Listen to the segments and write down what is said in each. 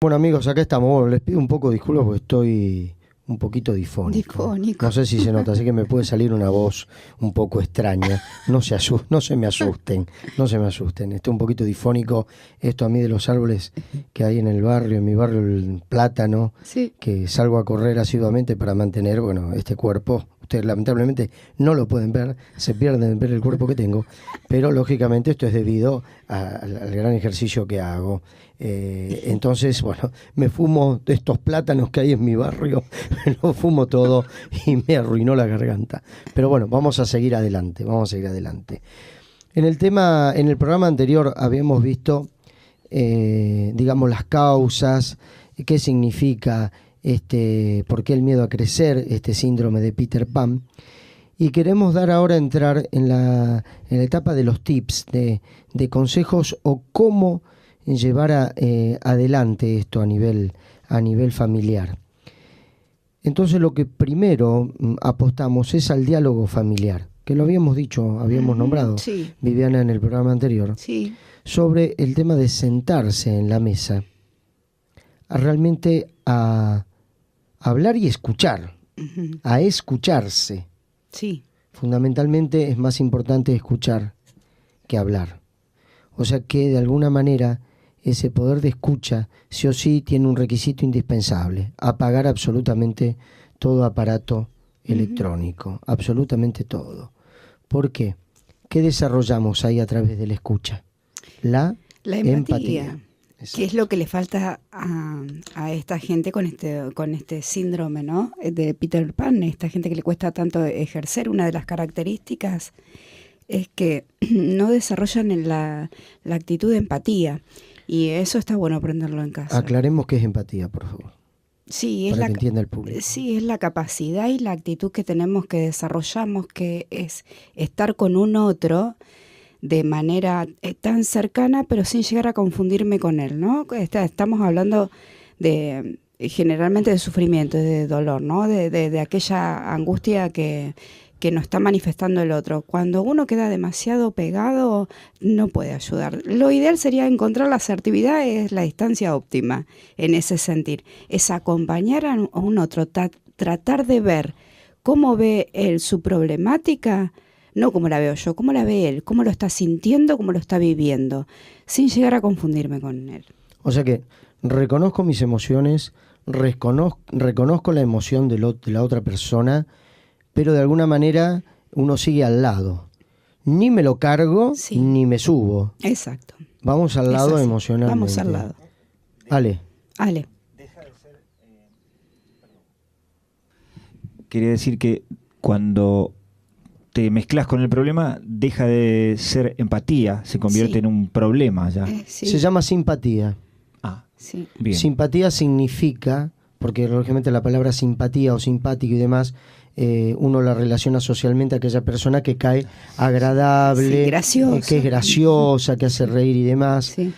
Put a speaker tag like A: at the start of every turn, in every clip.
A: Bueno amigos, acá estamos. Bueno, les pido un poco de disculpas porque estoy un poquito difónico. No sé si se nota, así que me puede salir una voz un poco extraña. No se me asusten, no se me asusten. Estoy un poquito difónico. Esto a mí de los árboles que hay en el barrio, en mi barrio el plátano,
B: Sí.
A: que salgo a correr asiduamente para mantener, bueno, este cuerpo. Ustedes lamentablemente no lo pueden ver, se pierden de ver el cuerpo que tengo, pero lógicamente esto es debido al gran ejercicio que hago. Entonces, bueno, me fumo de estos plátanos que hay en mi barrio, me lo fumo todo y me arruinó la garganta. Pero bueno, vamos a seguir adelante, vamos a seguir adelante. En el programa anterior habíamos visto, digamos, las causas, qué significa por qué el miedo a crecer, este síndrome de Peter Pan. Y queremos entrar en la etapa de los tips, de consejos o cómo llevar adelante esto a nivel familiar. Entonces lo que primero apostamos es al diálogo familiar, que lo habíamos dicho, habíamos nombrado,
B: Sí.
A: Viviana, en el programa anterior,
B: Sí.
A: sobre el tema de sentarse en la mesa, realmente a hablar y escuchar, a escucharse.
B: Sí.
A: Fundamentalmente es más importante escuchar que hablar. O sea que de alguna manera ese poder de escucha sí o sí tiene un requisito indispensable: apagar absolutamente todo aparato electrónico, absolutamente todo. ¿Por qué? ¿Qué desarrollamos ahí a través de la escucha? La
B: empatía.
A: Exacto.
B: Que es lo que le falta a esta gente con este síndrome, ¿no? De Peter Pan, esta gente que le cuesta tanto ejercer. Una de las características es que no desarrollan la actitud de empatía. Y eso está bueno aprenderlo en casa.
A: Aclaremos qué es empatía, por favor.
B: Sí,
A: para que entienda el público.
B: Sí, es la capacidad y la actitud que tenemos, que desarrollamos, que es estar con un otro de manera tan cercana, pero sin llegar a confundirme con él, ¿no? Estamos hablando generalmente de sufrimiento, de dolor, ¿no? De aquella angustia que nos está manifestando el otro. Cuando uno queda demasiado pegado, no puede ayudar. Lo ideal sería encontrar la asertividad, es la distancia óptima en ese sentir. Es acompañar a un otro, tratar de ver cómo ve él su problemática, no como la veo yo, cómo la ve él, cómo lo está sintiendo, cómo lo está viviendo, sin llegar a confundirme con él.
A: O sea que reconozco mis emociones, reconozco la emoción de la otra persona, pero de alguna manera uno sigue al lado. Ni me lo cargo,
B: Sí.
A: ni me subo.
B: Exacto.
A: Vamos al lado emocionalmente.
B: Vamos al lado.
A: Ale.
C: Quería decir que cuando te mezclas con el problema, deja de ser empatía, se convierte
B: Sí.
C: en un problema ya.
B: Sí.
A: Se llama simpatía.
B: Sí.
C: Bien.
A: Simpatía significa, porque lógicamente la palabra simpatía o simpático y demás, uno la relaciona socialmente a aquella persona que cae agradable,
B: Sí, graciosa.
A: que es graciosa, que hace reír y demás,
B: Sí.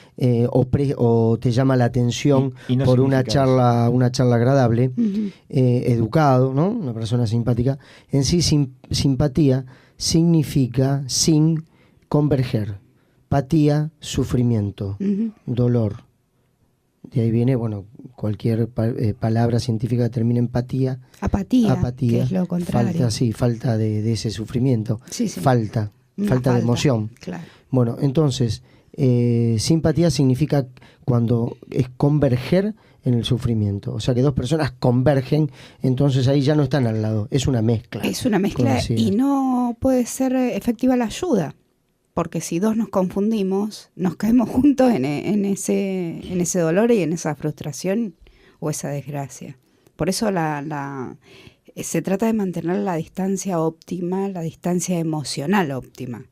A: o te llama la atención
C: Y no
A: por una
C: significa
A: charla agradable,
B: Ujú.
A: educado, ¿no? Una persona simpática. En sí, simpatía significa sin converger. Patía, sufrimiento,
B: Ujú.
A: dolor. De ahí viene, bueno, cualquier palabra científica que termine en apatía,
B: Que es lo contrario.
A: falta de ese sufrimiento,
B: Sí, sí.
A: falta
B: Una
A: de emoción.
B: Claro.
A: Bueno, entonces, simpatía significa cuando es converger en el sufrimiento, o sea que dos personas convergen, entonces ahí ya no están al lado, es una mezcla.
B: Es una mezcla
A: conocida.
B: y no puede ser efectiva la ayuda, porque si dos nos confundimos, nos caemos juntos en ese dolor y en esa frustración o esa desgracia. Por eso se trata de mantener la distancia óptima, la distancia emocional óptima.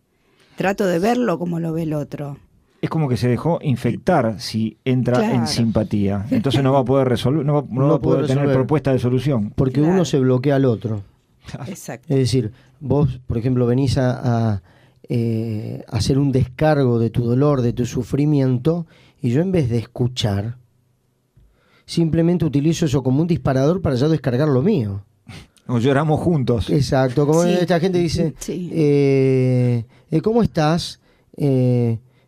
B: Trato de verlo como lo ve el otro.
C: Es como que se dejó infectar si entra
B: Claro.
C: en simpatía. Entonces no va a poder resolver, no va a poder tener
A: resolver.
C: propuesta de solución.
A: Porque
B: Claro.
A: uno se bloquea al otro.
B: Exacto.
A: Es decir, vos, por ejemplo, venís a hacer un descargo de tu dolor, de tu sufrimiento, y yo en vez de escuchar, simplemente utilizo eso como un disparador para ya descargar lo mío.
C: O lloramos juntos.
A: Exacto, como
B: Sí.
A: esta gente dice,
B: Sí.
A: ¿cómo estás?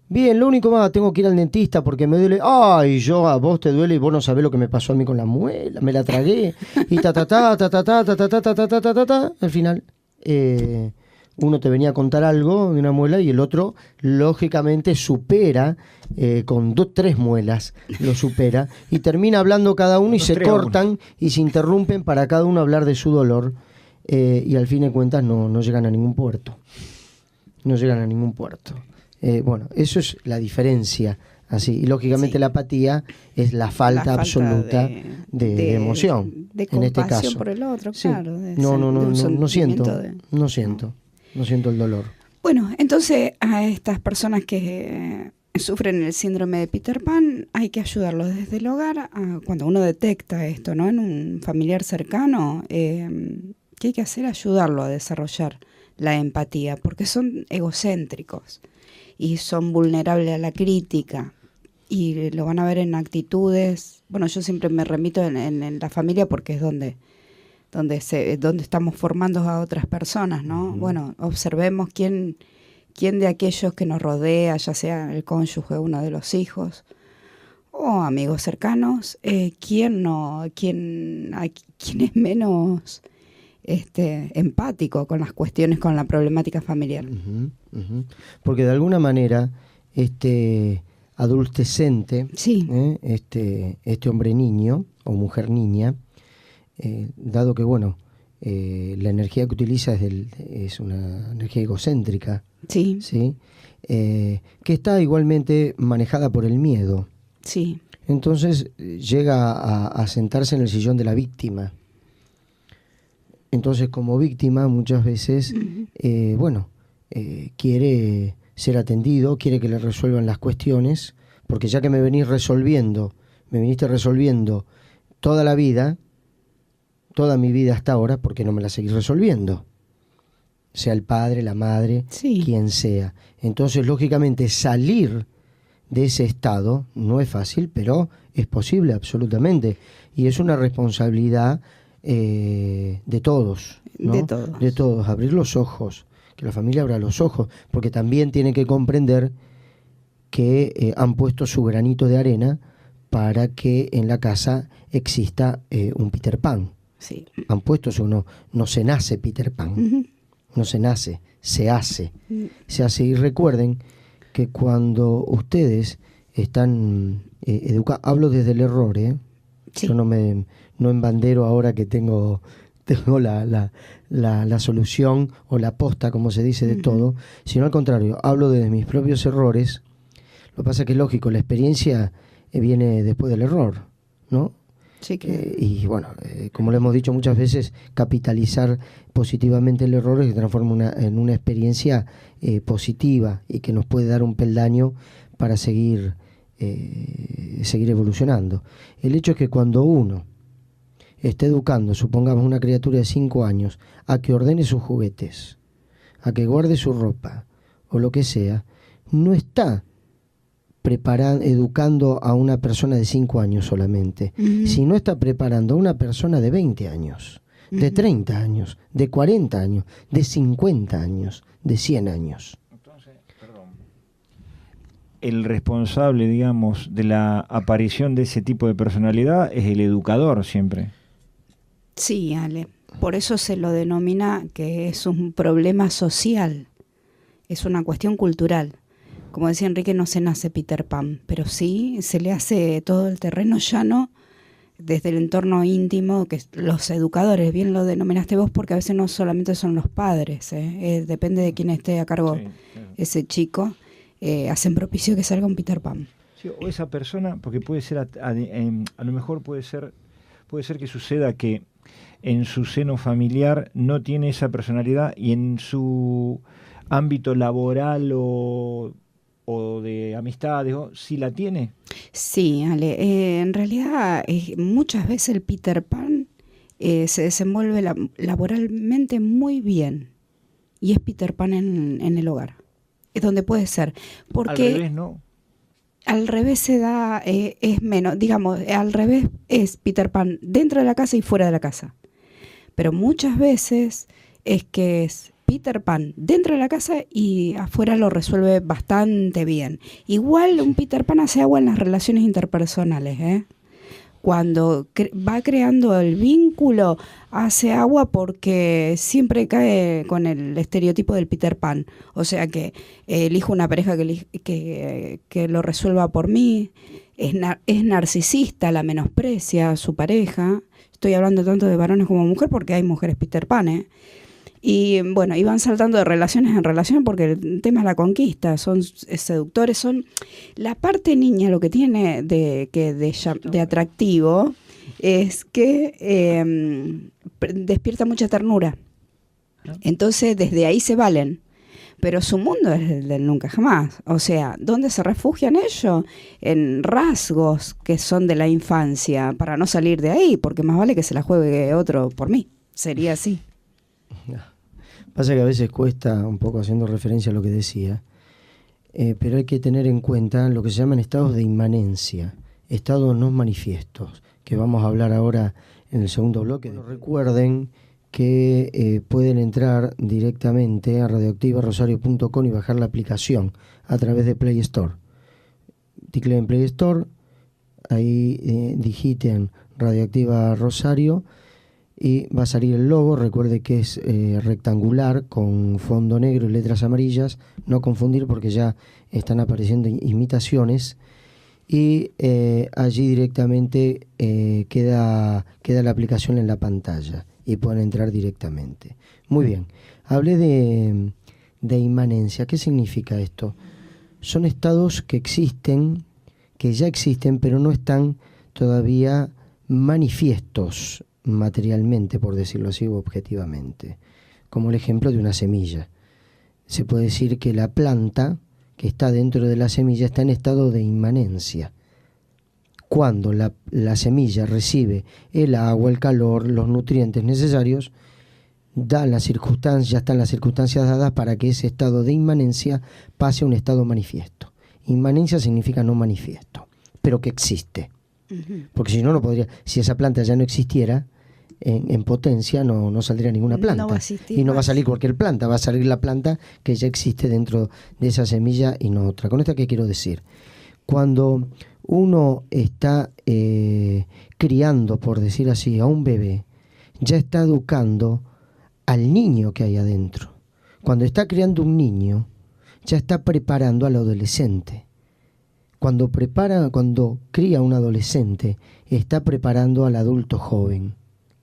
A: Bien, lo único más, tengo que ir al dentista porque me duele. Ay, a vos te duele y vos no sabés lo que me pasó a mí con la muela, me la tragué. Y ta ta ta ta ta ta ta ta ta ta ta ta ta ta ta. Al final, uno te venía a contar algo de una muela y el otro, lógicamente, supera con 3 muelas, lo supera. Y termina hablando cada uno y se cortan y se interrumpen para cada uno hablar de su dolor. Y al fin de cuentas no llegan a ningún puerto. No llegan a ningún puerto. Bueno, eso es la diferencia. Así, y lógicamente la apatía es la falta absoluta de emoción.
B: De
A: en este caso.
B: por el otro,
A: sí.
B: claro.
A: No siento el dolor.
B: Bueno, entonces a estas personas que sufren el síndrome de Peter Pan hay que ayudarlos desde el hogar. Cuando uno detecta esto, ¿no? En un familiar cercano, ¿qué hay que hacer? Ayudarlo a desarrollar la empatía, porque son egocéntricos y son vulnerables a la crítica y lo van a ver en actitudes. Bueno, yo siempre me remito en la familia porque es donde estamos formando a otras personas, ¿no? Bueno, observemos quién de aquellos que nos rodea, ya sea el cónyuge, uno de los hijos o amigos cercanos, quién es menos empático con las cuestiones, con la problemática familiar.
A: Porque de alguna manera este adolescente,
B: sí.
A: Este hombre niño o mujer niña, dado que la energía que utiliza es una energía egocéntrica,
B: sí.
A: ¿sí? Que está igualmente manejada por el miedo.
B: Sí.
A: Entonces llega a sentarse en el sillón de la víctima. Entonces, como víctima, muchas veces, quiere ser atendido, quiere que le resuelvan las cuestiones, porque ya que me viniste resolviendo toda la vida, toda mi vida hasta ahora, ¿por qué no me la seguís resolviendo? Sea el padre, la madre,
B: sí.
A: quien sea. Entonces, lógicamente, salir de ese estado no es fácil, pero es posible absolutamente. Y es una responsabilidad de todos, ¿no? De todos, abrir los ojos, que la familia abra los ojos, porque también tiene que comprender que han puesto su granito de arena para que en la casa exista un Peter Pan.
B: Sí.
A: Han puesto eso, no se nace Peter Pan, no se nace, se hace. Se hace, y recuerden que cuando ustedes están educados, hablo desde el error, sí. Yo no embandero ahora que tengo la solución o la posta, como se dice, de todo, sino al contrario, hablo desde mis propios errores. Lo que pasa es que es lógico, la experiencia viene después del error, ¿no?
B: Sí, claro.
A: Y como lo hemos dicho muchas veces, capitalizar positivamente el error es que transforma en una experiencia positiva y que nos puede dar un peldaño para seguir evolucionando. El hecho es que cuando uno está educando, supongamos una criatura de 5 años, a que ordene sus juguetes, a que guarde su ropa o lo que sea, no está educando a una persona de 5 años solamente, sino está preparando a una persona de 20 años, de 30 años, de 40 años, de 50 años, de 100 años.
C: Entonces, el responsable, digamos, de la aparición de ese tipo de personalidad es el educador siempre.
B: Sí, Ale. Por eso se lo denomina que es un problema social, es una cuestión cultural. Como decía Enrique, no se nace Peter Pan, pero sí se le hace todo el terreno llano desde el entorno íntimo, que los educadores, bien lo denominaste vos, porque a veces no solamente son los padres, depende de quién esté a cargo, sí, claro. Ese chico, hacen propicio que salga un Peter Pan.
C: Sí, o esa persona, porque puede ser, a lo mejor puede ser que suceda que en su seno familiar no tiene esa personalidad y en su ámbito laboral o de amistades, ¿sí la tiene? Sí,
B: Ale. En realidad, muchas veces el Peter Pan se desenvuelve laboralmente muy bien. Y es Peter Pan en el hogar. Es donde puede ser. Porque
C: al revés, ¿no?
B: Al revés se da, es menos. Digamos, al revés es Peter Pan dentro de la casa y fuera de la casa. Pero muchas veces es que es Peter Pan dentro de la casa y afuera lo resuelve bastante bien. Igual un Peter Pan hace agua en las relaciones interpersonales, ¿eh? Cuando va creando el vínculo, hace agua porque siempre cae con el estereotipo del Peter Pan. O sea que elijo una pareja que lo resuelva por mí. Es narcisista, la menosprecia a su pareja. Estoy hablando tanto de varones como mujeres porque hay mujeres Peter Pan, ¿eh? Y bueno, y van saltando de relaciones en relación porque el tema es la conquista, son seductores, son la parte niña, lo que tiene de atractivo es que despierta mucha ternura. Entonces desde ahí se valen, pero su mundo es el del nunca jamás. O sea, ¿dónde se refugian ellos? En rasgos que son de la infancia, para no salir de ahí, porque más vale que se la juegue otro por mí, sería así.
A: Pasa que a veces cuesta, un poco haciendo referencia a lo que decía, pero hay que tener en cuenta lo que se llaman estados de inmanencia, estados no manifiestos, que vamos a hablar ahora en el segundo bloque. Recuerden que pueden entrar directamente a radioactivarosario.com y bajar la aplicación a través de Play Store. Ticlen en Play Store, ahí digiten Radioactiva Rosario y va a salir el logo. Recuerde que es rectangular con fondo negro y letras amarillas, no confundir porque ya están apareciendo imitaciones, y allí directamente queda la aplicación en la pantalla y pueden entrar directamente. Muy bien, hablé de inmanencia. ¿Qué significa esto? Son estados que existen, que ya existen, pero no están todavía manifiestos materialmente, por decirlo así, o objetivamente, como el ejemplo de una semilla. Se puede decir que la planta que está dentro de la semilla está en estado de inmanencia. Cuando la semilla recibe el agua, el calor, los nutrientes necesarios, ya están las circunstancias dadas para que ese estado de inmanencia pase a un estado manifiesto. Inmanencia significa no manifiesto, pero que existe. Porque si no, no podría. Si esa planta ya no existiera en potencia, no saldría ninguna planta.
B: No va a existir
A: y no va a
B: más.
A: salir cualquier planta, va a salir la planta que ya existe dentro de esa semilla y no otra. ¿Con esto qué quiero decir? Cuando uno está criando, por decir así, a un bebé, ya está educando al niño que hay adentro. Cuando está criando un niño, ya está preparando al adolescente. Cuando cría a un adolescente, está preparando al adulto joven,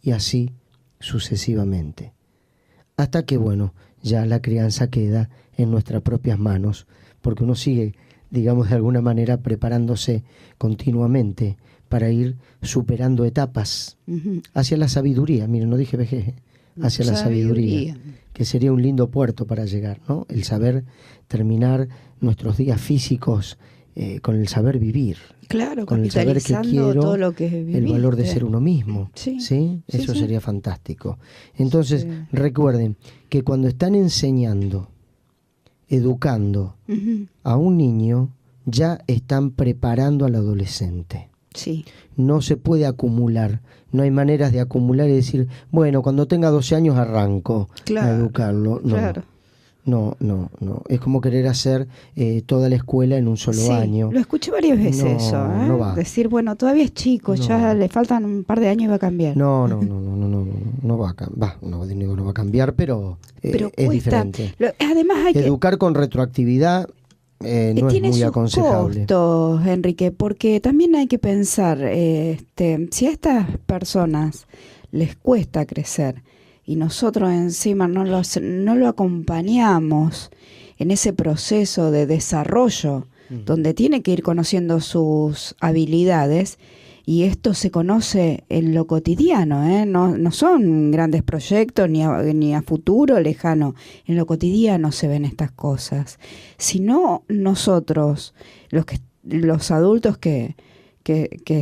A: y así sucesivamente. Hasta que, ya la crianza queda en nuestras propias manos, porque uno sigue, digamos, de alguna manera preparándose continuamente para ir superando etapas hacia la sabiduría. Miren, no dije vejez, hacia la sabiduría, que sería un lindo puerto para llegar, ¿no? El saber terminar nuestros días físicos con el saber vivir,
B: Claro,
A: con el saber que quiero,
B: todo lo que viviste.
A: el valor de ser uno mismo.
B: Sí.
A: Eso
B: Sí.
A: sería fantástico. Entonces,
B: Sí.
A: recuerden que cuando están enseñando, educando a un niño, ya están preparando al adolescente.
B: Sí.
A: No se puede acumular, no hay maneras de acumular y decir, bueno, cuando tenga 12 años arranco a educarlo. No,
B: Claro.
A: no. Es como querer hacer toda la escuela en un solo
B: Sí,
A: año.
B: lo escuché varias veces
A: No,
B: eso, ¿eh?
A: no va.
B: Decir, bueno, todavía es chico,
A: No.
B: ya le faltan un par de años y va a cambiar.
A: No va a cambiar. No digo no va a cambiar, pero,
B: Pero
A: es
B: cuesta.
A: diferente.
B: Además hay que...
A: Educar con retroactividad no es
B: tiene
A: muy
B: sus
A: aconsejable.
B: costos, Enrique, porque también hay que pensar, si a estas personas les cuesta crecer y nosotros encima no lo acompañamos en ese proceso de desarrollo, donde tiene que ir conociendo sus habilidades, y esto se conoce en lo cotidiano, no son grandes proyectos ni a futuro lejano, en lo cotidiano se ven estas cosas. Si no nosotros, los adultos que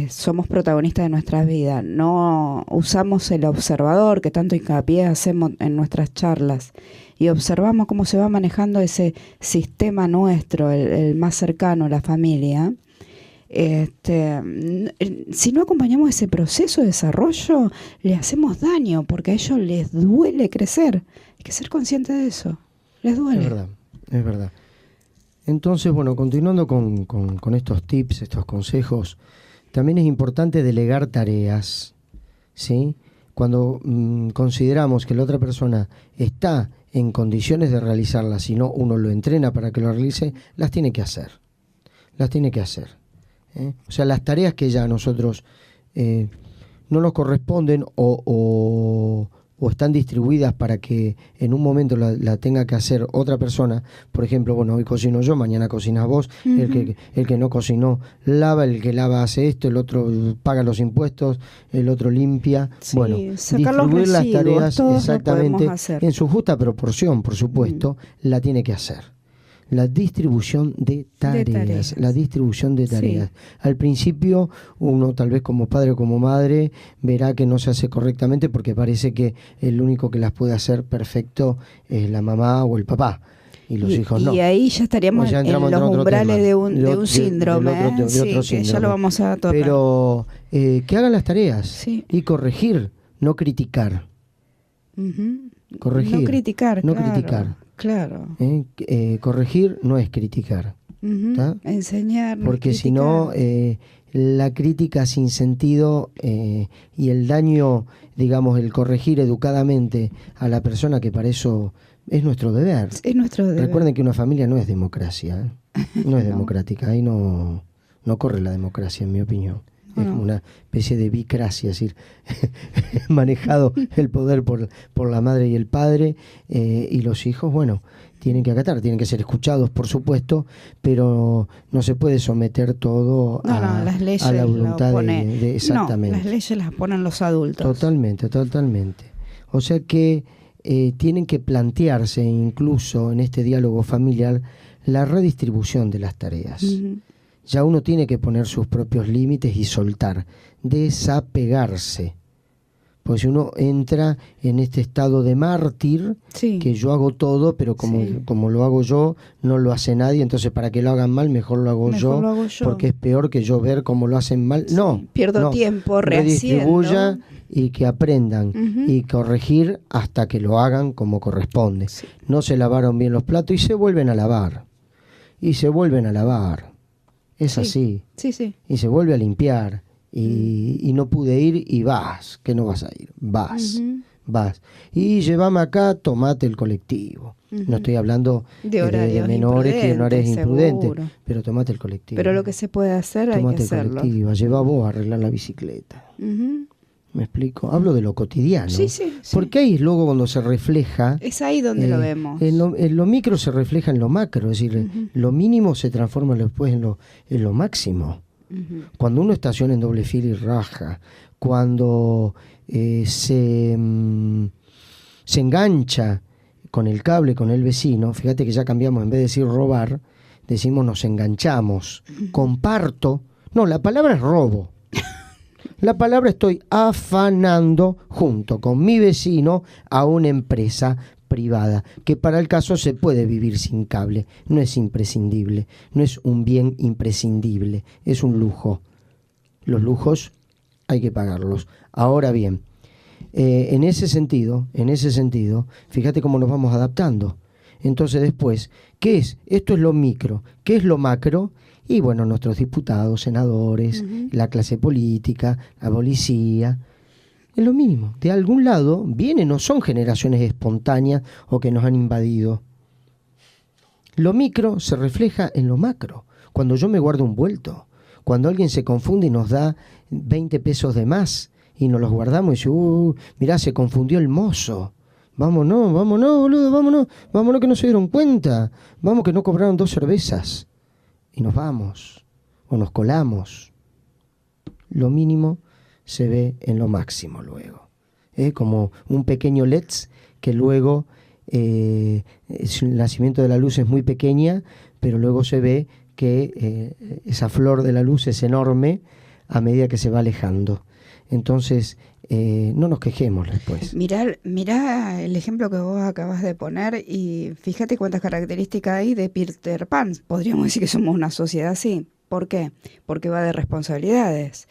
B: somos protagonistas de nuestras vidas, no usamos el observador, que tanto hincapié hacemos en nuestras charlas, y observamos cómo se va manejando ese sistema nuestro, el más cercano, la familia, Si no acompañamos ese proceso de desarrollo, le hacemos daño, porque a ellos les duele crecer. Hay que ser consciente de eso. Les duele.
A: Es verdad. Entonces, bueno, continuando con estos tips, estos consejos, también es importante delegar tareas, ¿sí? Cuando consideramos que la otra persona está en condiciones de realizarlas, si no uno lo entrena para que lo realice, las tiene que hacer. O sea, las tareas que ya a nosotros no nos corresponden o están distribuidas para que en un momento la tenga que hacer otra persona. Por ejemplo, bueno, hoy cocino yo, mañana cocinas vos, el que no cocinó lava, el que lava hace esto, el otro paga los impuestos, el otro limpia.
B: Sí,
A: bueno, distribuir las tareas exactamente en su justa proporción, por supuesto, la tiene que hacer. La distribución de tareas. La distribución de tareas. Sí. Al principio, uno tal vez como padre o como madre verá que no se hace correctamente porque parece que el único que las puede hacer perfecto es la mamá o el papá. Y los hijos no.
B: Y ahí ya estaríamos en los umbrales de un síndrome.
A: De otro síndrome.
B: Que ya lo vamos a tocar.
A: Pero que hagan las tareas y corregir, no criticar. Corregir.
B: No criticar,
A: no
B: claro.
A: criticar.
B: Claro.
A: Corregir no es criticar.
B: Enseñar.
A: Porque si no, la crítica sin sentido y el daño, digamos, el corregir educadamente a la persona, que para eso es nuestro deber.
B: Es nuestro deber.
A: Recuerden que una familia no es democracia, no es democrática. Ahí no corre la democracia, en mi opinión. Es como una especie de bicracia, es decir, manejado el poder por la madre y el padre, y los hijos, bueno, tienen que acatar, tienen que ser escuchados, por supuesto, pero no se puede someter todo a la voluntad de exactamente.
B: No, las leyes las ponen los adultos.
A: Totalmente. O sea que tienen que plantearse incluso en este diálogo familiar la redistribución de las tareas. Ya uno tiene que poner sus propios límites y soltar, desapegarse. Pues si uno entra en este estado de mártir, que yo hago todo, pero como lo hago yo, no lo hace nadie, entonces para que lo hagan mal, mejor lo hago yo, porque es peor que yo ver cómo lo hacen mal. No,
B: pierdo tiempo rehaciendo.
A: Redistribuya y que aprendan y corregir hasta que lo hagan como corresponde. No se lavaron bien los platos y se vuelven a lavar. Es así. Y se vuelve a limpiar. Y no pude ir y vas. Que no vas a ir. Vas. Y llévame acá, tomate el colectivo. No estoy hablando de menores, que no eres imprudente. Pero tomate el colectivo.
B: Pero lo que se puede hacer hay que hacerlo.
A: Tomate el colectivo. Lleva vos a arreglar la bicicleta. ¿Me explico? Hablo de lo cotidiano. Sí. Porque ahí luego cuando se refleja...
B: Es ahí donde lo vemos.
A: En lo micro se refleja en lo macro. Es decir, lo mínimo se transforma después en lo máximo. Cuando uno estaciona en doble fila y raja, cuando se engancha con el cable, con el vecino, fíjate que ya cambiamos, en vez de decir robar, decimos nos enganchamos. Comparto. No, la palabra es robo. La palabra estoy afanando junto con mi vecino a una empresa privada, que para el caso se puede vivir sin cable, no es imprescindible, no es un bien imprescindible, es un lujo. Los lujos hay que pagarlos. Ahora bien, en ese sentido, fíjate cómo nos vamos adaptando. Entonces después, ¿qué es? Esto es lo micro. ¿Qué es lo macro? Y bueno, nuestros diputados, senadores, la clase política, la policía, es lo mínimo. De algún lado vienen, no son generaciones espontáneas o que nos han invadido. Lo micro se refleja en lo macro. Cuando yo me guardo un vuelto, cuando alguien se confunde y nos da 20 pesos de más y nos los guardamos y dice, mirá, se confundió el mozo. Vámonos, boludo, vámonos que no se dieron cuenta. Vamos que no cobraron 2 cervezas. Y nos vamos, o nos colamos. Lo mínimo se ve en lo máximo luego. Como un pequeño LEDs que luego el nacimiento de la luz es muy pequeña, pero luego se ve que esa flor de la luz es enorme a medida que se va alejando. Entonces, no nos quejemos después.
B: Mirá el ejemplo que vos acabas de poner y fíjate cuántas características hay de Peter Pan. Podríamos decir que somos una sociedad así. ¿Por qué? Porque va de responsabilidades.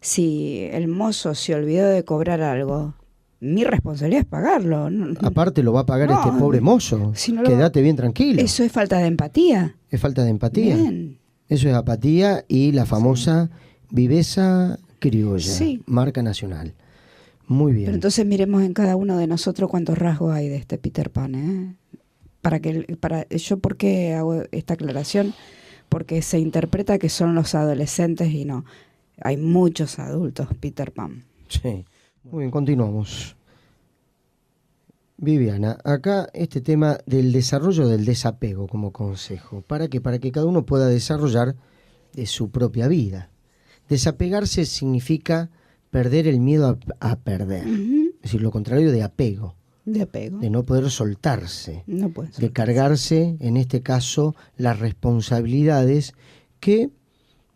B: Si el mozo se olvidó de cobrar algo, mi responsabilidad es pagarlo.
A: Aparte lo va a pagar
B: No,
A: este pobre mozo.
B: si no
A: Quédate bien tranquilo.
B: Eso es falta de empatía.
A: Es falta de empatía.
B: Bien.
A: Eso es apatía y la famosa viveza criolla,
B: Sí.
A: marca nacional. Muy bien.
B: Pero entonces miremos en cada uno de nosotros cuántos rasgos hay de este Peter Pan, ¿eh? Yo, ¿por qué hago esta aclaración? Porque se interpreta que son los adolescentes y no. Hay muchos adultos Peter Pan.
A: Sí. Muy bien, continuamos. Viviana, acá este tema del desarrollo del desapego como consejo. ¿Para qué? Para que cada uno pueda desarrollar su propia vida. Desapegarse significa perder el miedo a perder.
B: Ujú.
A: Es decir, lo contrario de apego,
B: De apego.
A: de no poder soltarse,
B: No puede ser.
A: de cargarse, en este caso, las responsabilidades que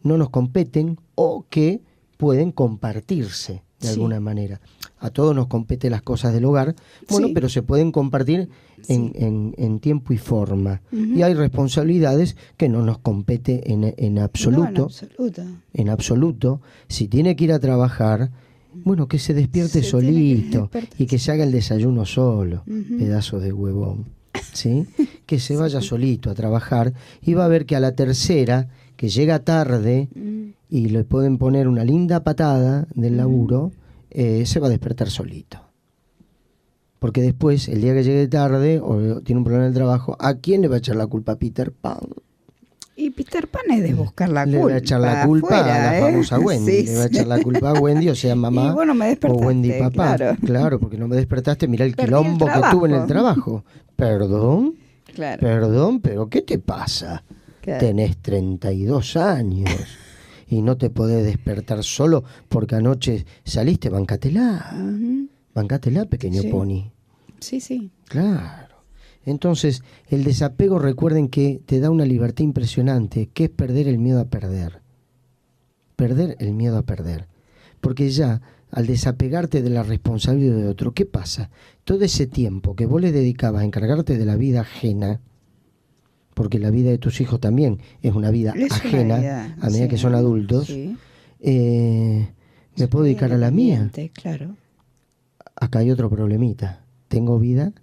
A: no nos competen o que pueden compartirse de
B: Sí.
A: alguna manera. A todos nos competen las cosas del hogar, bueno,
B: Sí.
A: pero se pueden compartir
B: Sí.
A: en tiempo y forma.
B: Ujú.
A: Y hay responsabilidades que no nos compete en absoluto.
B: No, en absoluto.
A: En absoluto. Si tiene que ir a trabajar, bueno, que se despierte
B: Se tiene que
A: solito
B: despertar.
A: y que se haga el desayuno solo,
B: Ujú.
A: pedazo de huevón. ¿Sí? Que se vaya solito a trabajar y va a ver que a la tercera, que llega tarde
B: Mm.
A: y le pueden poner una linda patada del laburo, se va a despertar solito. Porque después, el día que llegue tarde o tiene un problema en el trabajo, ¿a quién le va a echar la culpa? A Peter Pan.
B: Y Peter Pan es de buscar la
A: Le
B: culpa.
A: va a echar la culpa
B: afuera,
A: a la famosa Wendy.
B: Sí,
A: Le va a
B: sí.
A: echar la culpa a Wendy, o sea, mamá
B: Y bueno, me
A: o
B: despertaste,
A: Wendy papá.
B: claro.
A: Porque no me despertaste. Mirá el
B: Perdí el
A: quilombo que tuve en el
B: trabajo.
A: trabajo. Perdón,
B: Claro.
A: perdón, pero ¿qué te pasa?
B: Claro.
A: Tenés 32 años y no te podés despertar solo porque anoche saliste. Bancátela.
B: Ujú.
A: Bancátela, pequeño
B: Sí.
A: pony.
B: Sí, sí.
A: Claro. Entonces, el desapego, recuerden que te da una libertad impresionante, que es perder el miedo a perder. Perder el miedo a perder. Porque ya, al desapegarte de la responsabilidad de otro, ¿qué pasa? Todo ese tiempo que vos le dedicabas a encargarte de la vida ajena, porque la vida de tus hijos también es una vida
B: Es una
A: ajena,
B: vida,
A: a medida
B: sí,
A: que son adultos,
B: sí.
A: me puedo dedicar a la mía.
B: Independiente, claro.
A: Acá hay otro problemita. Tengo vida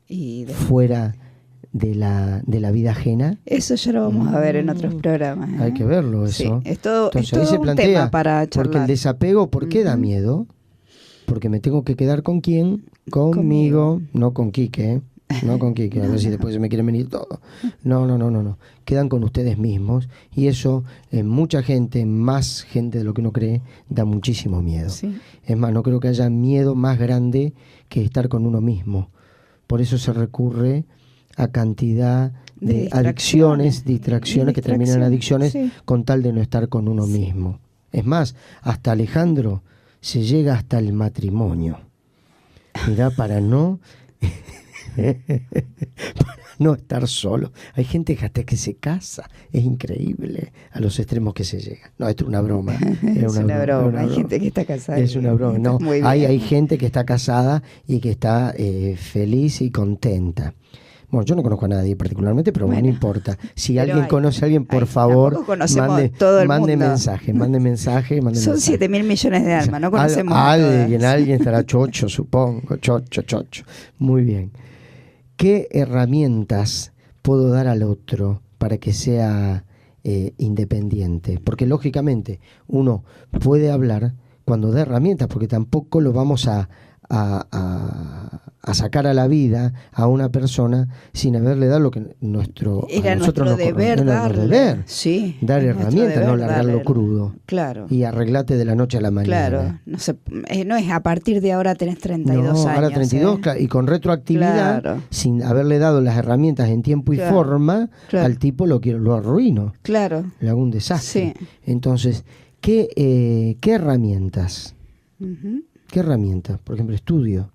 B: Y
A: fuera de la vida ajena.
B: eso ya lo vamos a ver en otros programas. ¿eh?
A: Hay que verlo
B: Sí,
A: eso.
B: es todo,
A: Entonces
B: es
A: ahí
B: todo
A: se
B: un
A: plantea,
B: tema para
A: porque el
B: charlar.
A: desapego, ¿por qué da
B: Ujú.
A: miedo? Porque me tengo que quedar con quién, conmigo, no con Quique, ¿eh? No con Quique, a ver si después se me quieren venir todo. No. Quedan con ustedes mismos y eso en mucha gente, más gente de lo que uno cree, da muchísimo miedo.
B: Sí.
A: Es más, no creo que haya miedo más grande que estar con uno mismo. Por eso se recurre a cantidad de adicciones, distracciones que terminan en adicciones
B: sí.
A: con tal de no estar con uno mismo. Es más, hasta Alejandro se llega hasta el matrimonio. Mirá, para no estar solo. Hay gente que hasta que se casa. Es increíble a los extremos que se llega. No, esto es una broma.
B: Es una broma. Hay gente que está casada.
A: Es una broma. No,
B: Muy bien.
A: hay gente que está casada y que está feliz y contenta. Bueno, yo no conozco a nadie particularmente, pero bueno, no importa. Si
B: Pero
A: alguien
B: hay.
A: conoce a alguien, por
B: Hay.
A: favor,
B: Tampoco conocemos
A: mande,
B: todo el
A: mande
B: mundo.
A: mensaje.
B: Son 7.000 millones de almas, no conocemos a
A: alguien,
B: todas.
A: alguien estará chocho, supongo. Chocho. Muy bien. ¿Qué herramientas puedo dar al otro para que sea independiente? Porque lógicamente uno puede hablar cuando da herramientas, porque tampoco lo vamos a sacar a la vida a una persona sin haberle dado lo que
B: Era
A: nosotros
B: nuestro
A: nos
B: deber
A: corresponde.
B: darle.
A: Deber.
B: Sí,
A: Dar
B: es nuestro
A: herramientas, no
B: deber
A: largarlo
B: darle.
A: crudo.
B: Claro.
A: Y arreglate de la noche a la mañana.
B: Claro, no es a partir de ahora tenés 32
A: No,
B: años.
A: ahora 32,
B: ¿eh?
A: y con retroactividad,
B: Claro.
A: sin haberle dado las herramientas en tiempo y
B: Claro,
A: forma,
B: claro.
A: al tipo lo arruino,
B: Claro.
A: le hago un desastre.
B: Sí.
A: Entonces, ¿qué herramientas?
B: Ujú.
A: ¿Qué herramientas? Por ejemplo, estudio.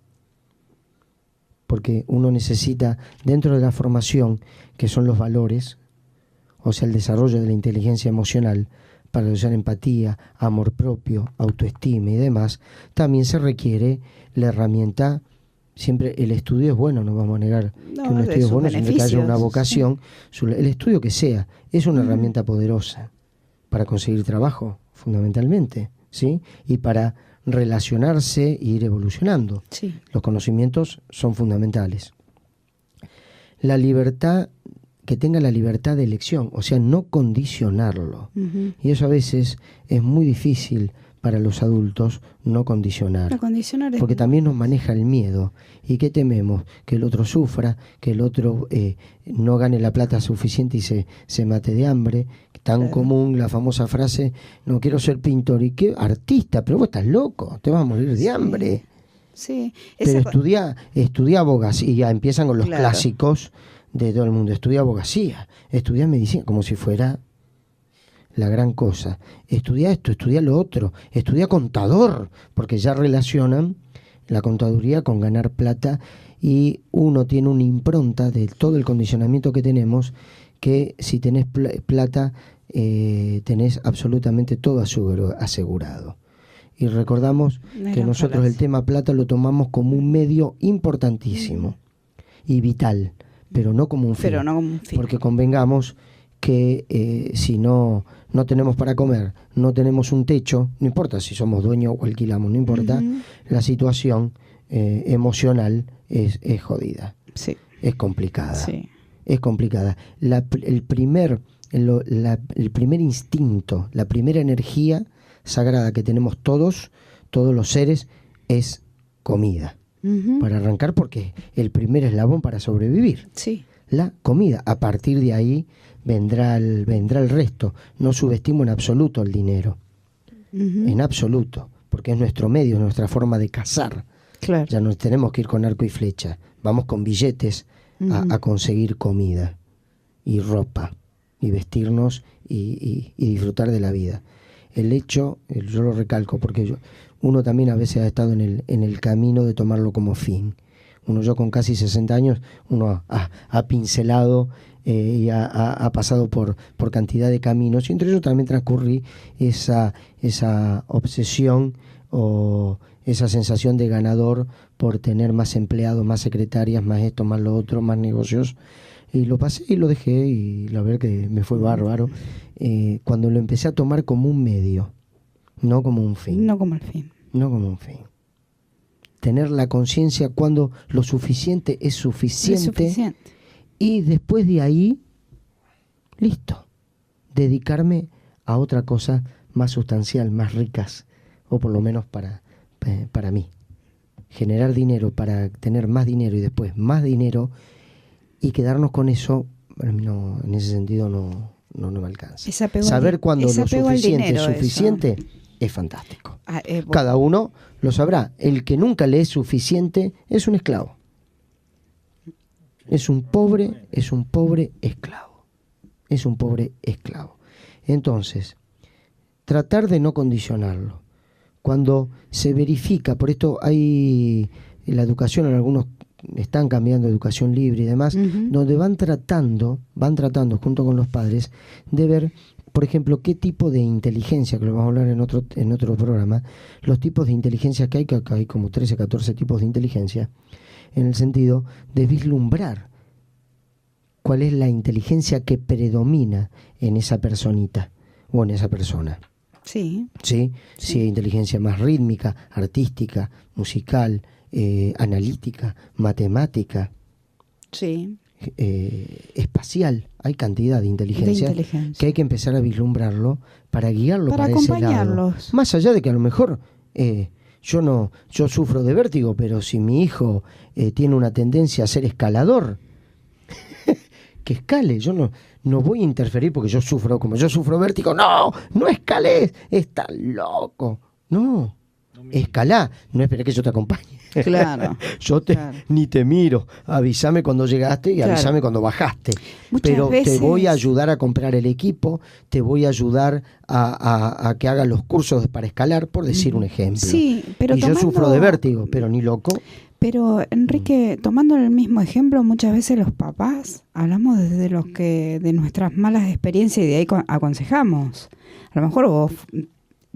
A: Porque uno necesita, dentro de la formación, que son los valores, o sea, el desarrollo de la inteligencia emocional, para desarrollar empatía, amor propio, autoestima y demás, también se requiere la herramienta. Siempre el estudio es bueno, no vamos a negar
B: No,
A: que un
B: de
A: estudio es
B: sus
A: bueno, siempre que haya una
B: beneficios,
A: vocación, el estudio que sea, es una
B: Ujú.
A: herramienta poderosa. para conseguir trabajo, fundamentalmente, ¿sí? Y para relacionarse e ir evolucionando.
B: Sí.
A: Los conocimientos son fundamentales. La libertad, que tenga la libertad de elección, o sea, no condicionarlo.
B: Ujú.
A: Y eso a veces es muy difícil para los adultos, no condicionar.
B: No condicionar es
A: Porque
B: muy
A: también nos
B: difícil.
A: maneja el miedo. ¿Y qué tememos? Que el otro sufra, que el otro no gane la plata suficiente y se mate de hambre. Tan
B: Claro.
A: común la famosa frase, no quiero ser pintor. ¿Y qué? Artista, pero vos estás loco, te vas a morir de
B: Sí.
A: hambre.
B: Sí.
A: Pero
B: Esa-
A: estudia abogacía, y ya empiezan con los
B: Claro.
A: clásicos de todo el mundo. Estudia abogacía, estudia medicina, como si fuera la gran cosa. Estudia esto, estudia lo otro, estudia contador, porque ya relacionan la contaduría con ganar plata, y uno tiene una impronta de todo el condicionamiento que tenemos, que si tenés plata, tenés absolutamente todo asegurado. Y recordamos
B: Una
A: que
B: gran
A: nosotros el
B: falacia.
A: tema plata lo tomamos como un medio importantísimo y vital, pero no como un fin.
B: Pero no como un fin.
A: Porque convengamos que si no tenemos para comer, no tenemos un techo, no importa si somos dueños o alquilamos, no importa,
B: Ujú.
A: la situación emocional es jodida,
B: Sí.
A: es complicada.
B: Sí.
A: Es complicada. El primer instinto, la primera energía sagrada que tenemos todos los seres, es comida.
B: Ujú.
A: Para arrancar, porque el primer eslabón para sobrevivir,
B: Sí.
A: la comida. A partir de ahí vendrá el resto. No subestimo en absoluto el dinero,
B: Ujú.
A: en absoluto, porque es nuestro medio, nuestra forma de cazar.
B: Claro.
A: Ya no tenemos que ir con arco y flecha, vamos con billetes a conseguir comida y ropa y vestirnos y disfrutar de la vida. El hecho, yo lo recalco porque uno también a veces ha estado en el camino de tomarlo como fin. Yo con casi 60 años, uno ha pincelado y ha pasado por cantidad de caminos, y entre ellos también transcurrí esa obsesión o esa sensación de ganador por tener más empleados, más secretarias, más esto, más lo otro, más negocios. Y lo pasé y lo dejé, y la verdad que me fue bárbaro. Cuando lo empecé a tomar como un medio, no como un fin.
B: No como el fin.
A: No como un fin. Tener la conciencia cuando lo suficiente es
B: Es
A: suficiente,
B: suficiente.
A: y después de ahí, listo. Dedicarme a otra cosa más sustancial, más ricas, o por lo menos para mí. Generar dinero para tener más dinero y después más dinero, y quedarnos con eso, para mí no, en ese sentido no me alcanza.
B: Ese apego
A: Saber cuándo
B: ese
A: lo
B: apego al
A: suficiente
B: dinero,
A: es
B: eso.
A: suficiente es fantástico.
B: Bueno,
A: Cada uno lo sabrá. El que nunca le es suficiente es un esclavo. Es un pobre esclavo. Es un pobre esclavo. Entonces, tratar de no condicionarlo. Cuando se verifica, por esto hay en la educación, en algunos están cambiando educación libre y demás,
B: Ujú.
A: donde van tratando junto con los padres de ver, por ejemplo, qué tipo de inteligencia, que lo vamos a hablar en otro programa, los tipos de inteligencia que acá hay como 13, 14 tipos de inteligencia, en el sentido de vislumbrar cuál es la inteligencia que predomina en esa personita o en esa persona.
B: sí.
A: ¿Sí?
B: Sí.
A: Si hay inteligencia más rítmica, artística, musical, analítica, matemática,
B: Sí.
A: espacial. Hay cantidad de inteligencia,
B: De inteligencia.
A: que hay que empezar a vislumbrarlo para guiarlo
B: Para
A: para ese lado.
B: acompañarlos.
A: Más allá de que a lo mejor yo sufro de vértigo, pero si mi hijo tiene una tendencia a ser escalador, que escale. Yo no voy a interferir porque yo sufro vértigo. No escales, estás loco. No, escalá, no esperes que yo te acompañe.
B: Claro.
A: Yo
B: Claro.
A: ni te miro, avísame cuando llegaste y
B: Claro.
A: avísame cuando bajaste.
B: Muchas
A: Pero
B: veces-
A: te voy a ayudar a comprar el equipo, te voy a ayudar a que hagas los cursos para escalar, por decir un ejemplo.
B: Sí, pero
A: y yo sufro de vértigo, pero ni loco.
B: Pero Enrique, tomando el mismo ejemplo, muchas veces los papás hablamos desde de nuestras malas experiencias, y de ahí aconsejamos. A lo mejor vos,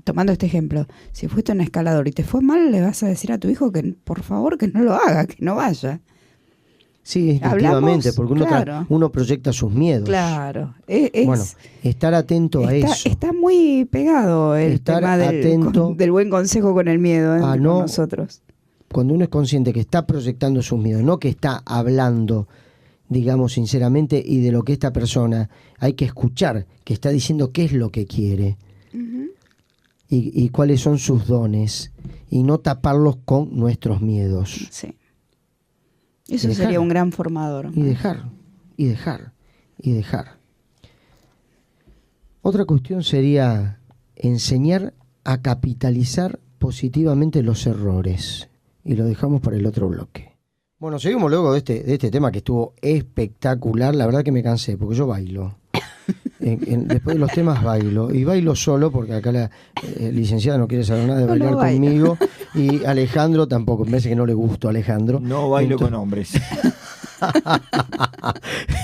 B: tomando este ejemplo, si fuiste un escalador y te fue mal, le vas a decir a tu hijo que por favor que no lo haga, que no vaya.
A: Sí, instintivamente,
B: Hablamos,
A: porque uno,
B: claro.
A: uno proyecta sus miedos.
B: Claro.
A: Bueno, estar atento a eso.
B: Está muy pegado el
A: Estar
B: tema
A: atento
B: del buen consejo con el miedo
A: a
B: con
A: no-
B: nosotros.
A: Cuando uno es consciente que está proyectando sus miedos, no que está hablando, digamos, sinceramente, y de lo que esta persona, hay que escuchar, que está diciendo qué es lo que quiere y cuáles son sus dones, y no taparlos con nuestros miedos.
B: Sí. Eso
A: dejar.
B: sería un gran formador.
A: Y dejar, y dejar, y dejar. Otra cuestión sería enseñar a capitalizar positivamente los errores. Y lo dejamos para el otro bloque. Bueno, seguimos luego de este tema que estuvo espectacular. La verdad que me cansé, porque yo bailo. Después de los temas bailo. Y bailo solo, porque acá la licenciada no quiere saber nada de bailar conmigo. Y Alejandro tampoco. Me parece que no le gustó a Alejandro.
C: No bailo con hombres.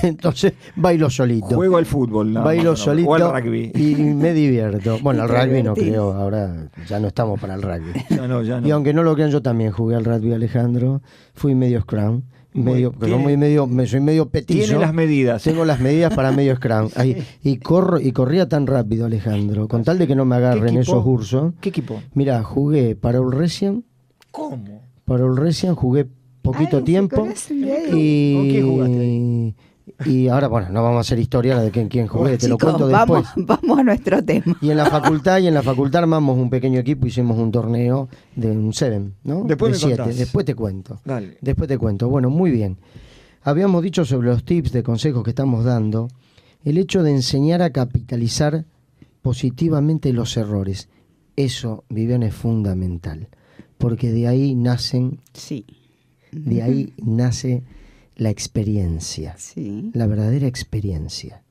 A: Entonces bailo solito.
C: Juego al fútbol.
A: Bailo solito
C: o al rugby.
A: y me divierto. Bueno, al rugby no creo, ahora ya no estamos para el rugby.
C: Ya no.
A: Y aunque no lo crean, yo también jugué al rugby, Alejandro. Fui medio scrum. Soy medio petizo.
C: Tiene las medidas.
A: Tengo las medidas para medio scrum. Y corría tan rápido, Alejandro, con tal de que no me agarren esos cursos.
C: ¿Qué equipo?
A: Mira, jugué para Ulresian.
C: ¿Cómo?
A: Para Ulresian jugué poquito tiempo.
C: ¿Con quién jugaste ahí?
A: Y ahora, bueno, no vamos a hacer historia de quién jugué, te lo cuento después.
B: Vamos a nuestro tema.
A: Y en la facultad armamos un pequeño equipo, hicimos un torneo de un 7, ¿no?
C: Después
A: de
C: me
A: 7.
C: contás.
A: Después te cuento.
C: Dale.
A: Después te cuento. Bueno, muy bien. Habíamos dicho sobre los tips de consejos que estamos dando, el hecho de enseñar a capitalizar positivamente los errores. Eso, Viviana, es fundamental, porque de ahí nacen,
B: Sí.
A: de ahí nace la experiencia.
B: Sí.
A: La verdadera experiencia.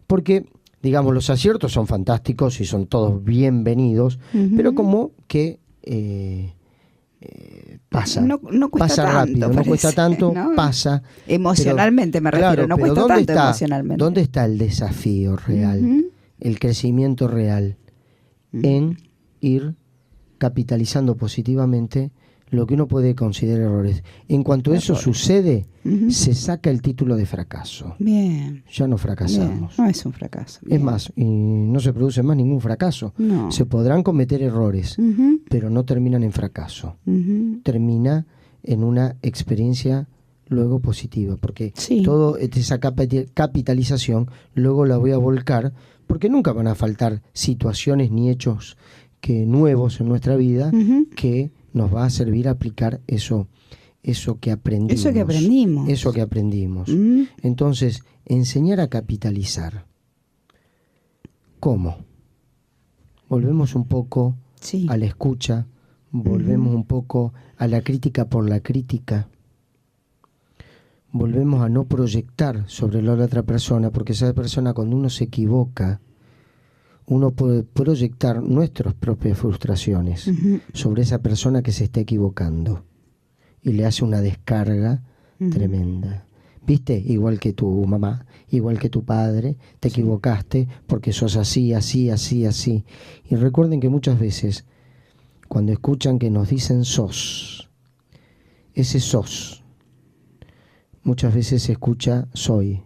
A: Porque, digamos, los aciertos son fantásticos y son todos bienvenidos, pero como que pasa.
B: No cuesta
A: pasa
B: tanto,
A: rápido, no
B: parece,
A: cuesta tanto,
B: ¿no?
A: pasa.
B: Emocionalmente me refiero, no
A: pero
B: cuesta
A: ¿dónde
B: tanto
A: está,
B: emocionalmente.
A: ¿Dónde está el desafío real, el crecimiento real? En ir capitalizando positivamente lo que uno puede considerar errores. En cuanto eso sucede, se saca el título de fracaso.
B: Bien.
A: Ya no
B: Bien.
A: fracasamos.
B: No es un fracaso.
A: Es
B: Bien.
A: más, y no se produce más ningún fracaso.
B: No.
A: Se podrán cometer errores,
B: Ujú,
A: pero no terminan en fracaso.
B: ujú.
A: Termina en una experiencia luego positiva, porque
B: Sí.
A: toda esa capitalización luego la voy a volcar, porque nunca van a faltar situaciones ni hechos nuevos en nuestra vida
B: Ujú.
A: que nos va a servir a aplicar eso que aprendimos.
B: Eso que aprendimos.
A: Eso que aprendimos.
B: Mm.
A: Entonces, enseñar a capitalizar. ¿Cómo? Volvemos un poco
B: Sí.
A: a la escucha, volvemos un poco a la crítica por la crítica, volvemos a no proyectar sobre la otra persona, porque esa persona, cuando uno se equivoca, uno puede proyectar nuestras propias frustraciones sobre esa persona que se está equivocando y le hace una descarga tremenda. ¿Viste? Igual que tu mamá, igual que tu padre, te equivocaste porque sos así, así, así, así. Y recuerden que muchas veces, cuando escuchan que nos dicen sos, ese sos, muchas veces se escucha soy.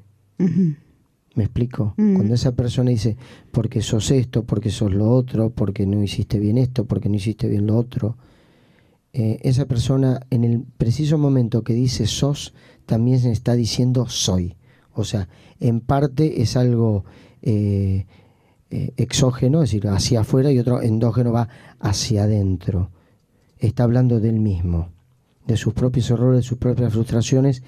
A: ¿Me explico? Cuando esa persona dice, porque sos esto, porque sos lo otro, porque no hiciste bien esto, porque no hiciste bien lo otro, esa persona en el preciso momento que dice sos, también se está diciendo soy. O sea, en parte es algo exógeno, es decir, hacia afuera, y otro endógeno va hacia adentro. Está hablando de él mismo, de sus propios errores, de sus propias frustraciones,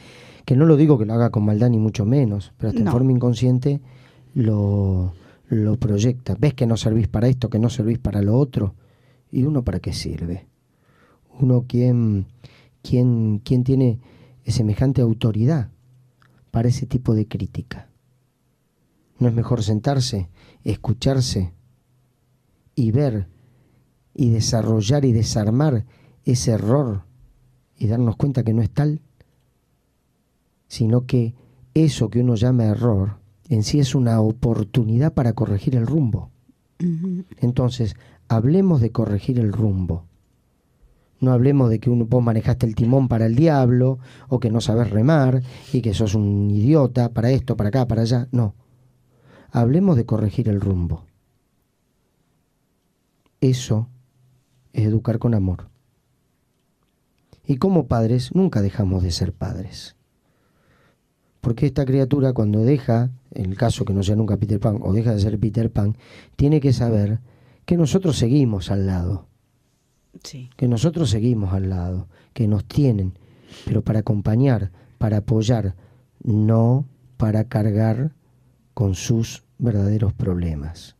A: que no lo digo que lo haga con maldad ni mucho menos, pero hasta en forma inconsciente lo proyecta. ¿Ves que no servís para esto, que no servís para lo otro? ¿Y uno para qué sirve? Uno quién tiene semejante autoridad para ese tipo de crítica. ¿No es mejor sentarse, escucharse y ver y desarrollar y desarmar ese error y darnos cuenta que no es tal, sino que eso que uno llama error en sí es una oportunidad para corregir el rumbo? Entonces, hablemos de corregir el rumbo. No hablemos de que vos manejaste el timón para el diablo, o que no sabes remar, y que sos un idiota para esto, para acá, para allá. No. Hablemos de corregir el rumbo. Eso es educar con amor. Y como padres, nunca dejamos de ser padres. Porque esta criatura, cuando deja, en el caso que no sea nunca Peter Pan, o deja de ser Peter Pan, tiene que saber que nosotros seguimos al lado.
B: Sí.
A: Que nosotros seguimos al lado, que nos tienen, pero para acompañar, para apoyar, no para cargar con sus verdaderos problemas.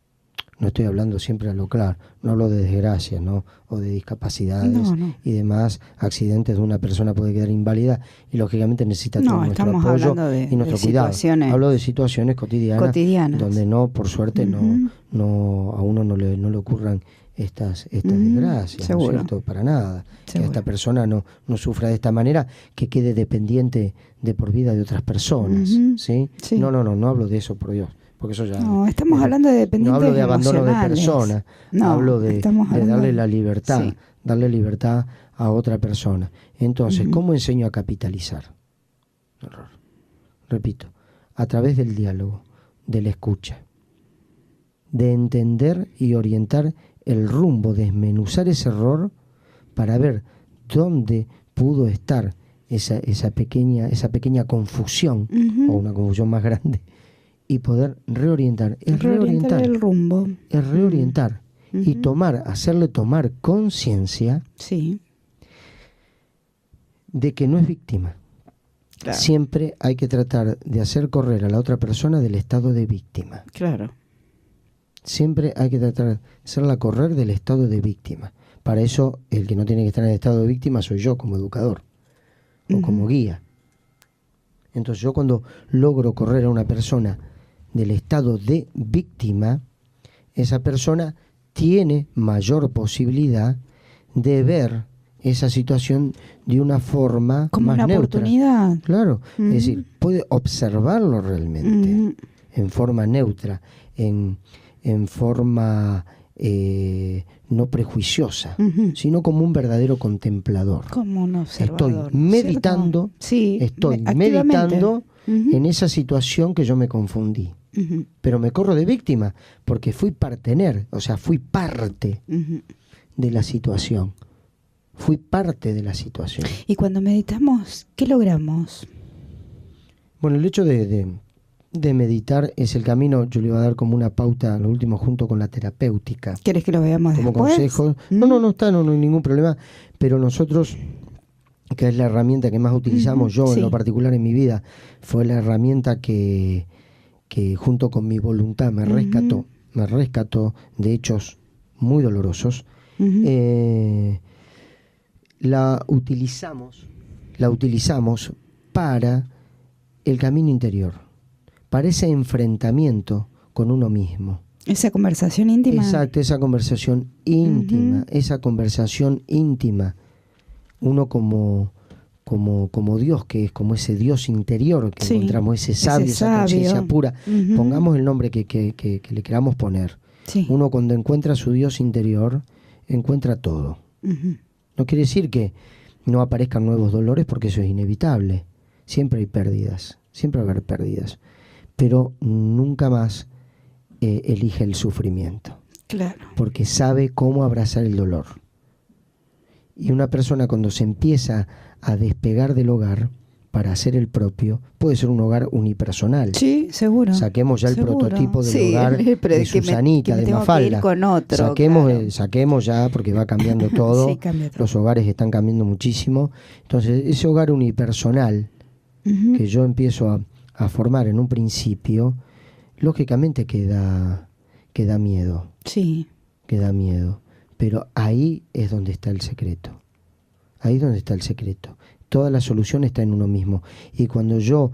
A: No estoy hablando siempre a lo claro, no hablo de desgracias, ¿no? O de discapacidades y demás accidentes de una persona puede quedar inválida y lógicamente necesita todo nuestro apoyo y nuestro cuidado. Hablo de situaciones cotidianas donde no, por suerte, no a uno no le ocurran estas desgracias, ¿no es cierto? Para nada. Que esta persona no sufra de esta manera, que quede dependiente de por vida de otras personas, ¿sí? Sí. No hablo de eso, por Dios. Porque eso ya
B: no, estamos hablando de dependientes.
A: No hablo de abandono de personas, hablo de darle la libertad, darle libertad a otra persona. Entonces, ¿cómo enseño a capitalizar? Error. Repito, a través del diálogo, de la escucha, de entender y orientar el rumbo, desmenuzar ese error para ver dónde pudo estar esa pequeña confusión o una confusión más grande. Y poder reorientar. Es reorientar
B: el rumbo.
A: Es reorientar. Y hacerle tomar conciencia de que no es víctima. Claro. Siempre hay que tratar de hacer correr a la otra persona del estado de víctima.
B: Claro.
A: Siempre hay que tratar de hacerla correr del estado de víctima. Para eso, el que no tiene que estar en el estado de víctima soy yo como educador o como guía. Entonces yo cuando logro correr a una persona del estado de víctima, esa persona tiene mayor posibilidad de ver esa situación de una forma
B: como
A: más
B: una
A: neutra.
B: Oportunidad.
A: Claro, es decir, puede observarlo realmente en forma neutra, en forma no prejuiciosa, sino como un verdadero contemplador.
B: Como un observador.
A: Estoy meditando, meditando en esa situación que yo me confundí. Pero me corro de víctima porque fui partener, o sea, fui parte de la situación. Fui parte de la situación.
B: Y cuando meditamos, ¿qué logramos?
A: Bueno, el hecho de meditar es el camino. Yo le iba a dar como una pauta, lo último, junto con la terapéutica.
B: ¿Quieres que lo veamos
A: como
B: después?
A: Consejo. No hay ningún problema. Pero nosotros, que es la herramienta que más utilizamos, yo en lo particular en mi vida, fue la herramienta que junto con mi voluntad me rescató de hechos muy dolorosos. La utilizamos para el camino interior, para ese enfrentamiento con uno mismo.
B: Esa conversación íntima.
A: Exacto, esa conversación íntima. Uno como Dios, que es como ese Dios interior que encontramos, ese sabio, esa conciencia pura. Pongamos el nombre que le queramos poner. Uno cuando encuentra a su Dios interior, encuentra todo. No quiere decir que no aparezcan nuevos dolores, porque eso es inevitable. Siempre hay pérdidas, siempre va a haber pérdidas. Pero nunca más elige el sufrimiento.
B: Claro.
A: Porque sabe cómo abrazar el dolor. Y una persona cuando se empieza a despegar del hogar para hacer el propio, puede ser un hogar unipersonal.
B: Sí, seguro.
A: Saquemos ya el prototipo del hogar de Susanita, de Mafalda. Saquemos ya, porque va cambiando todo. Cambia todo. Los hogares están cambiando muchísimo. Entonces, ese hogar unipersonal que yo empiezo a formar en un principio, lógicamente que da miedo.
B: Sí.
A: Que da miedo. Pero ahí es donde está el secreto. Ahí es donde está el secreto. Toda la solución está en uno mismo. Y cuando yo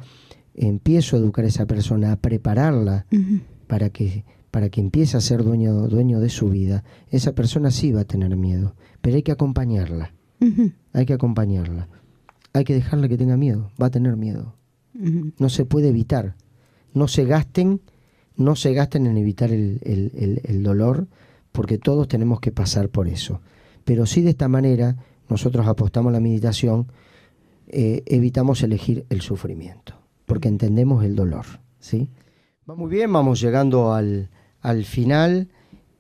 A: empiezo a educar a esa persona, a prepararla para que empiece a ser dueño de su vida, esa persona sí va a tener miedo. Pero hay que acompañarla. Hay que acompañarla. Hay que dejarla que tenga miedo. Va a tener miedo. No se puede evitar. No se gasten en evitar el dolor, porque todos tenemos que pasar por eso. Pero sí, de esta manera nosotros apostamos a la meditación, evitamos elegir el sufrimiento, porque entendemos el dolor, ¿sí? Va muy bien, vamos llegando al final.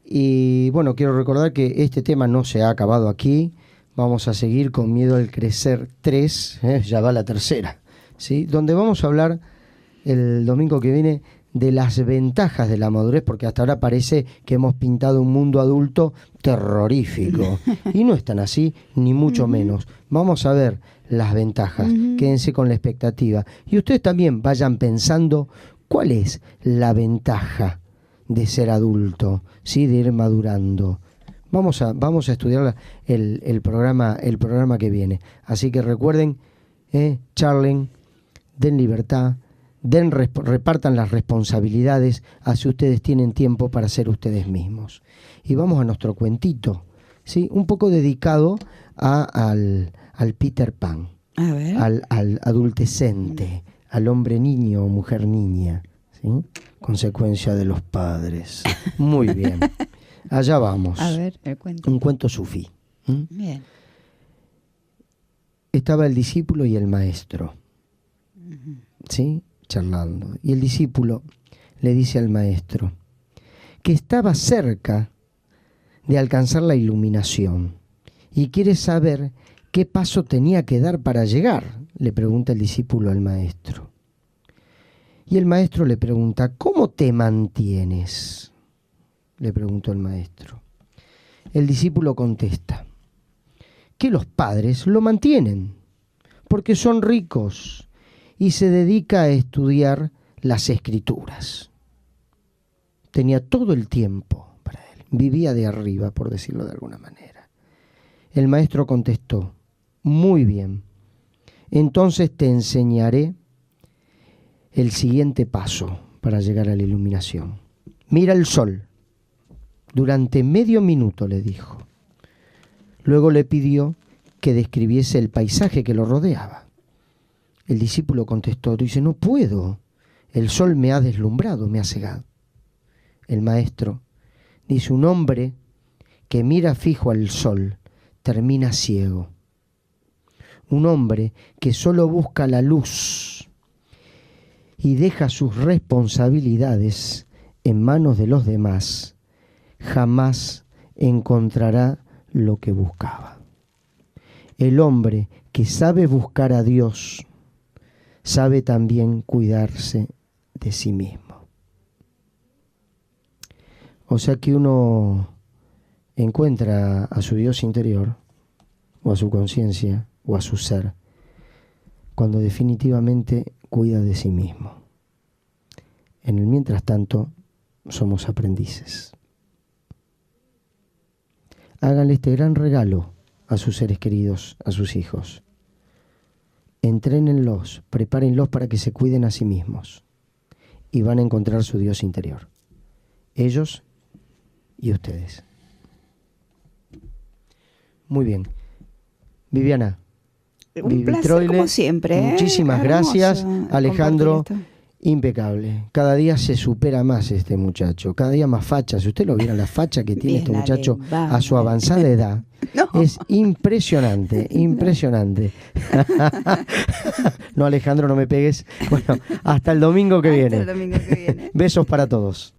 A: Y bueno, quiero recordar que este tema no se ha acabado aquí. Vamos a seguir con Miedo al Crecer 3, ya va la tercera, ¿sí? Donde vamos a hablar el domingo que viene de las ventajas de la madurez, porque hasta ahora parece que hemos pintado un mundo adulto terrorífico. Y no es tan así, ni mucho menos. Vamos a ver las ventajas. Quédense con la expectativa. Y ustedes también vayan pensando cuál es la ventaja de ser adulto, ¿sí? De ir madurando. Vamos a estudiar el programa que viene. Así que recuerden, charlen, den libertad, repartan las responsabilidades, así ustedes tienen tiempo para ser ustedes mismos. Y vamos a nuestro cuentito, ¿sí? Un poco dedicado al Peter Pan,
B: A ver.
A: al adultecente, al hombre niño o mujer niña, ¿sí? Consecuencia de los padres. Muy bien. Allá vamos.
B: A ver, el cuento.
A: Un cuento sufí.
B: Bien.
A: Estaba el discípulo y el maestro, ¿sí? Charlando. Y el discípulo le dice al maestro que estaba cerca de alcanzar la iluminación y quiere saber qué paso tenía que dar para llegar, le pregunta el discípulo al maestro. Y el maestro le pregunta, ¿cómo te mantienes?, le preguntó el maestro. El discípulo contesta que los padres lo mantienen porque son ricos y se dedica a estudiar las escrituras. Tenía todo el tiempo para él, vivía de arriba, por decirlo de alguna manera. El maestro contestó, muy bien, entonces te enseñaré el siguiente paso para llegar a la iluminación. Mira el sol. Durante medio minuto, le dijo. Luego le pidió que describiese el paisaje que lo rodeaba. El discípulo contestó, dice, no puedo. El sol me ha deslumbrado, me ha cegado. El maestro dice, un hombre que mira fijo al sol termina ciego. Un hombre que solo busca la luz y deja sus responsabilidades en manos de los demás, jamás encontrará lo que buscaba. El hombre que sabe buscar a Dios, sabe también cuidarse de sí mismo. O sea que uno encuentra a su Dios interior, o a su conciencia, o a su ser, cuando definitivamente cuida de sí mismo. En el mientras tanto, somos aprendices. Háganle este gran regalo a sus seres queridos, a sus hijos. Entrénenlos, prepárenlos para que se cuiden a sí mismos y van a encontrar su Dios interior. Ellos y ustedes. Muy bien. Viviana.
B: Un placer, como siempre.
A: Muchísimas gracias, Alejandro. Impecable. Cada día se supera más este muchacho. Cada día más facha. Si usted lo viera, la facha que tiene este muchacho a su avanzada edad. No. Es impresionante, impresionante. No, Alejandro, no me pegues. Bueno, hasta el domingo que viene.
B: Hasta el domingo que viene.
A: Besos para todos.